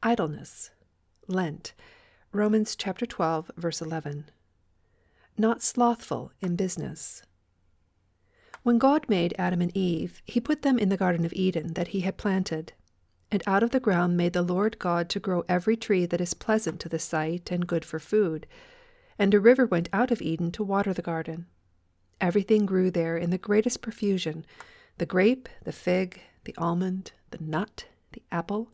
Idleness. Lent. Romans chapter 12, verse 11. Not slothful in business. When God made Adam and Eve, he put them in the Garden of Eden that he had planted. And out of the ground made the Lord God to grow every tree that is pleasant to the sight and good for food. And a river went out of Eden to water the garden. Everything grew there in the greatest profusion, the grape, the fig, the almond, the nut, the apple,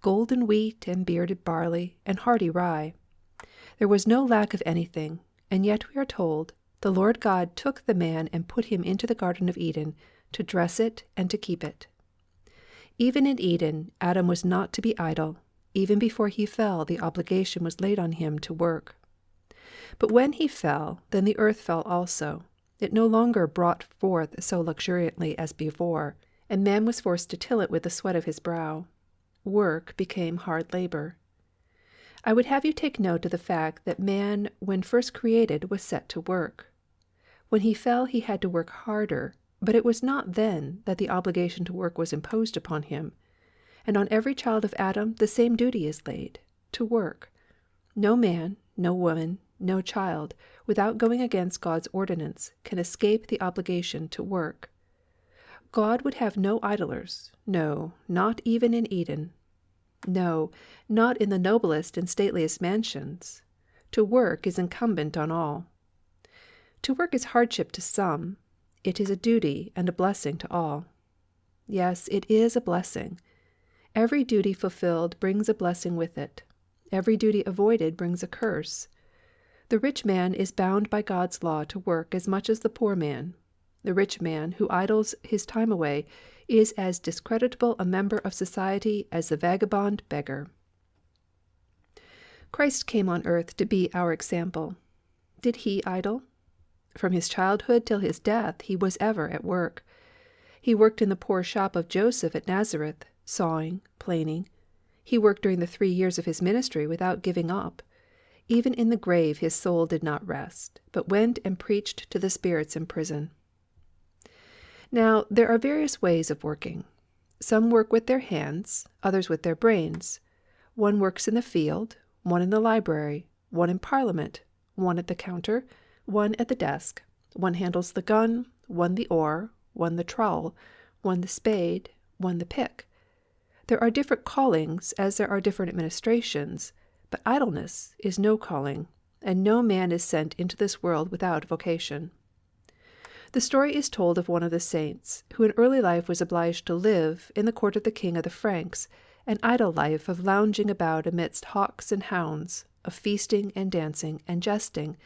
golden wheat and bearded barley, and hardy rye. There was no lack of anything, and yet we are told, the Lord God took the man and put him into the Garden of Eden to dress it and to keep it. Even in Eden, Adam was not to be idle. Even before he fell, the obligation was laid on him to work. But when he fell, then the earth fell also. It no longer brought forth so luxuriantly as before, and man was forced to till it with the sweat of his brow. Work became hard labor. I would have you take note of the fact that man, when first created, was set to work. When he fell, he had to work harder, but it was not then that the obligation to work was imposed upon him. And on every child of Adam the same duty is laid, to work. No man, no woman, no child, without going against God's ordinance, can escape the obligation to work. God would have no idlers, no, not even in Eden. No, not in the noblest and stateliest mansions. To work is incumbent on all. To work is hardship to some. It is a duty and a blessing to all. Yes, it is a blessing. Every duty fulfilled brings a blessing with it. Every duty avoided brings a curse. The rich man is bound by God's law to work as much as the poor man. The rich man who idles his time away is as discreditable a member of society as the vagabond beggar. Christ came on earth to be our example. Did he idle? From his childhood till his death he was ever at work. He worked in the poor shop of Joseph at Nazareth, sawing, planing. He worked during the 3 years of his ministry without giving up. Even in the grave his soul did not rest, but went and preached to the spirits in prison. Now, there are various ways of working. Some work with their hands, others with their brains. One works in the field, one in the library, one in Parliament, one at the counter, one at the desk. One handles the gun, one the oar, one the trowel, one the spade, one the pick. There are different callings as there are different administrations, but idleness is no calling, and no man is sent into this world without vocation. The story is told of one of the saints, who in early life was obliged to live, in the court of the king of the Franks, an idle life of lounging about amidst hawks and hounds, of feasting and dancing and jesting,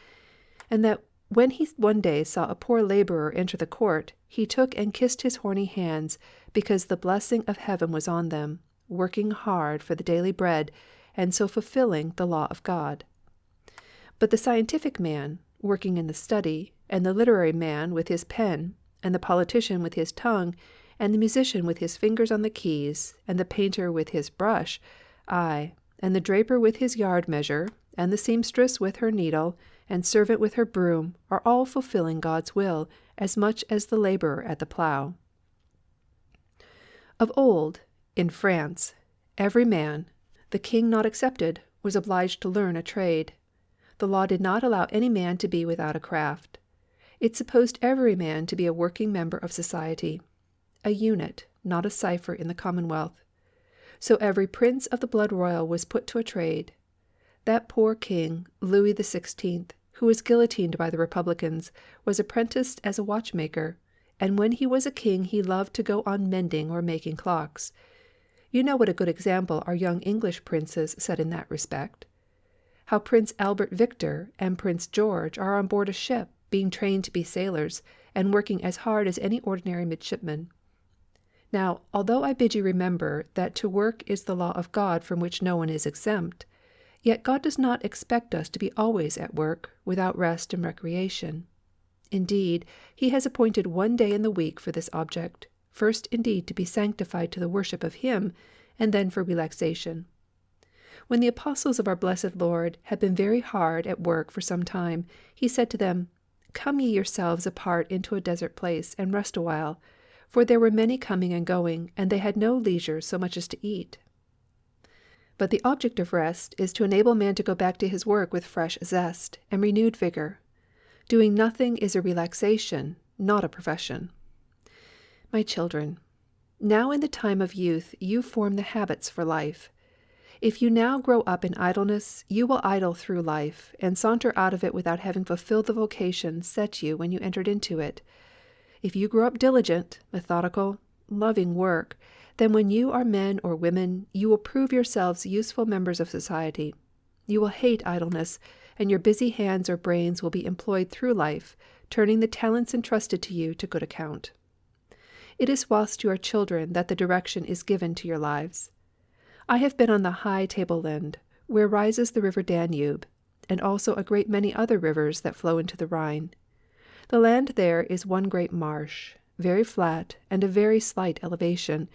and that when he one day saw a poor laborer enter the court, he took and kissed his horny hands, because the blessing of heaven was on them, working hard for the daily bread, and so fulfilling the law of God. But the scientific man, working in the study, and the literary man with his pen, and the politician with his tongue, and the musician with his fingers on the keys, and the painter with his brush, aye, and the draper with his yard measure, and the seamstress with her needle, and servant with her broom, are all fulfilling God's will as much as the laborer at the plough. Of old, in France, every man, the king not excepted, was obliged to learn a trade. The law did not allow any man to be without a craft. It supposed every man to be a working member of society, a unit, not a cipher in the Commonwealth. So every prince of the blood royal was put to a trade. That poor king, Louis XVI., who was guillotined by the Republicans, was apprenticed as a watchmaker, and when he was a king he loved to go on mending or making clocks. You know what a good example our young English princes set in that respect. How Prince Albert Victor and Prince George are on board a ship, being trained to be sailors, and working as hard as any ordinary midshipman. Now, although I bid you remember that to work is the law of God from which no one is exempt, yet God does not expect us to be always at work, without rest and recreation. Indeed, he has appointed one day in the week for this object, first indeed to be sanctified to the worship of him, and then for relaxation. When the apostles of our blessed Lord had been very hard at work for some time, he said to them, Come ye yourselves apart into a desert place, and rest awhile, for there were many coming and going, and they had no leisure so much as to eat. But the object of rest is to enable man to go back to his work with fresh zest and renewed vigor. Doing nothing is a relaxation, not a profession. My children, now in the time of youth you form the habits for life. If you now grow up in idleness, you will idle through life, and saunter out of it without having fulfilled the vocation set you when you entered into it. If you grow up diligent, methodical, loving work, then when you are men or women, you will prove yourselves useful members of society. You will hate idleness, and your busy hands or brains will be employed through life, turning the talents entrusted to you to good account. It is whilst you are children that the direction is given to your lives. I have been on the high tableland, where rises the river Danube, and also a great many other rivers that flow into the Rhine. The land there is one great marsh, very flat and of very slight elevation.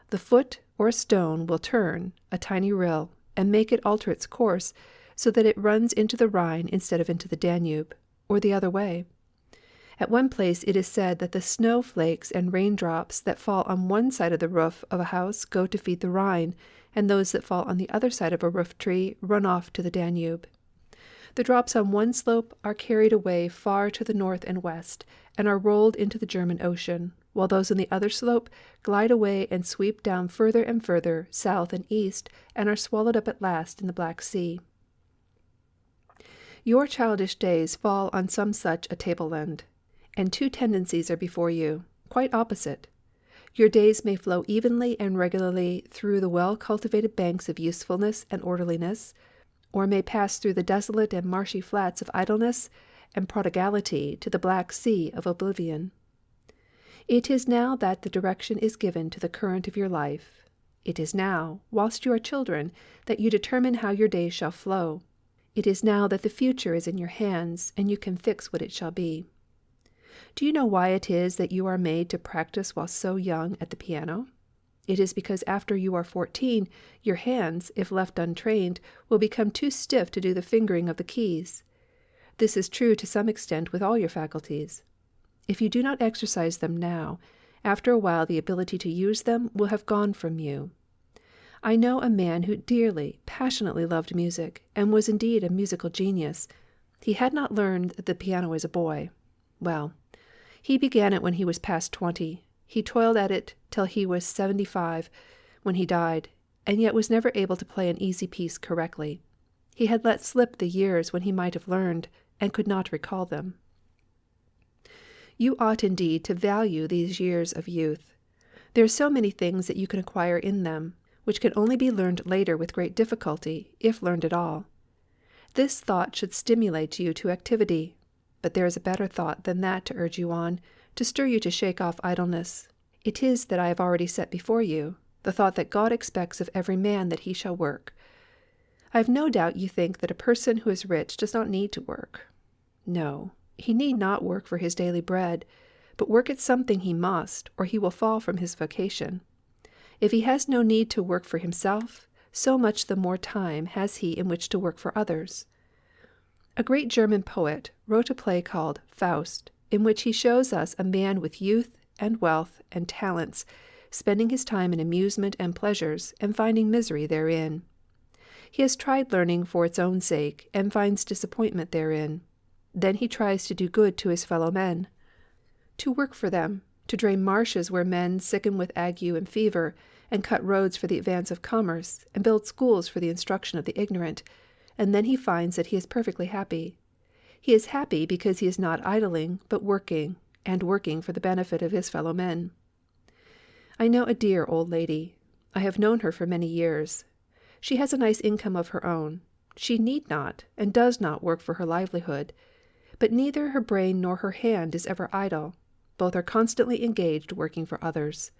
The foot or a stone will turn a tiny rill and make it alter its course, so that it runs into the Rhine instead of into the Danube, or the other way. At one place it is said that the snowflakes and raindrops that fall on one side of the roof of a house go to feed the Rhine, and those that fall on the other side of a roof tree run off to the Danube. The drops on one slope are carried away far to the north and west, and are rolled into the German Ocean, while those on the other slope glide away and sweep down further and further, south and east, and are swallowed up at last in the Black Sea. Your childish days fall on some such a tableland, and two tendencies are before you, quite opposite. Your days may flow evenly and regularly through the well-cultivated banks of usefulness and orderliness, or may pass through the desolate and marshy flats of idleness and prodigality to the Black Sea of oblivion. It is now that the direction is given to the current of your life. It is now, whilst you are children, that you determine how your days shall flow. It is now that the future is in your hands, and you can fix what it shall be. Do you know why it is that you are made to practice while so young at the piano? It is because after you are 14, your hands, if left untrained, will become too stiff to do the fingering of the keys. This is true to some extent with all your faculties. If you do not exercise them now, after a while the ability to use them will have gone from you. I know a man who dearly, passionately loved music, and was indeed a musical genius. He had not learned the piano as a boy. Well, he began it when he was past 20. He toiled at it till he was 75, when he died, and yet was never able to play an easy piece correctly. He had let slip the years when he might have learned, and could not recall them. You ought indeed to value these years of youth. There are so many things that you can acquire in them, which can only be learned later with great difficulty, if learned at all. This thought should stimulate you to activity. But there is a better thought than that to urge you on, to stir you to shake off idleness. It is that I have already set before you, the thought that God expects of every man that he shall work. I have no doubt you think that a person who is rich does not need to work. No, he need not work for his daily bread, but work at something he must, or he will fall from his vocation. If he has no need to work for himself, so much the more time has he in which to work for others. A great German poet wrote a play called Faust, in which he shows us a man with youth and wealth and talents, spending his time in amusement and pleasures, and finding misery therein. He has tried learning for its own sake, and finds disappointment therein. Then he tries to do good to his fellow men, to work for them, to drain marshes where men sicken with ague and fever, and cut roads for the advance of commerce, and build schools for the instruction of the ignorant, and then he finds that he is perfectly happy. He is happy because he is not idling, but working, and working for the benefit of his fellow men. I know a dear old lady. I have known her for many years. She has a nice income of her own. She need not, and does not work for her livelihood. But neither her brain nor her hand is ever idle. Both are constantly engaged working for others.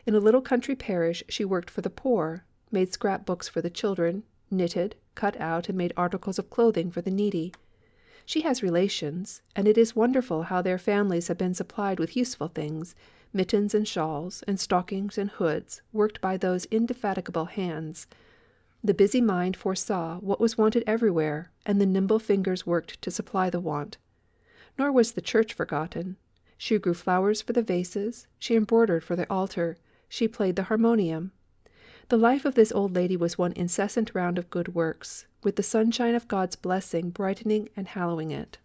In a little country parish she worked for the poor, made scrap-books for the children, knitted, cut out, and made articles of clothing for the needy. She has relations, and it is wonderful how their families have been supplied with useful things, mittens and shawls, and stockings and hoods, worked by those indefatigable hands. The busy mind foresaw what was wanted everywhere, and the nimble fingers worked to supply the want. Nor was the church forgotten. She grew flowers for the vases, she embroidered for the altar, she played the harmonium. The life of this old lady was one incessant round of good works, with the sunshine of God's blessing brightening and hallowing it.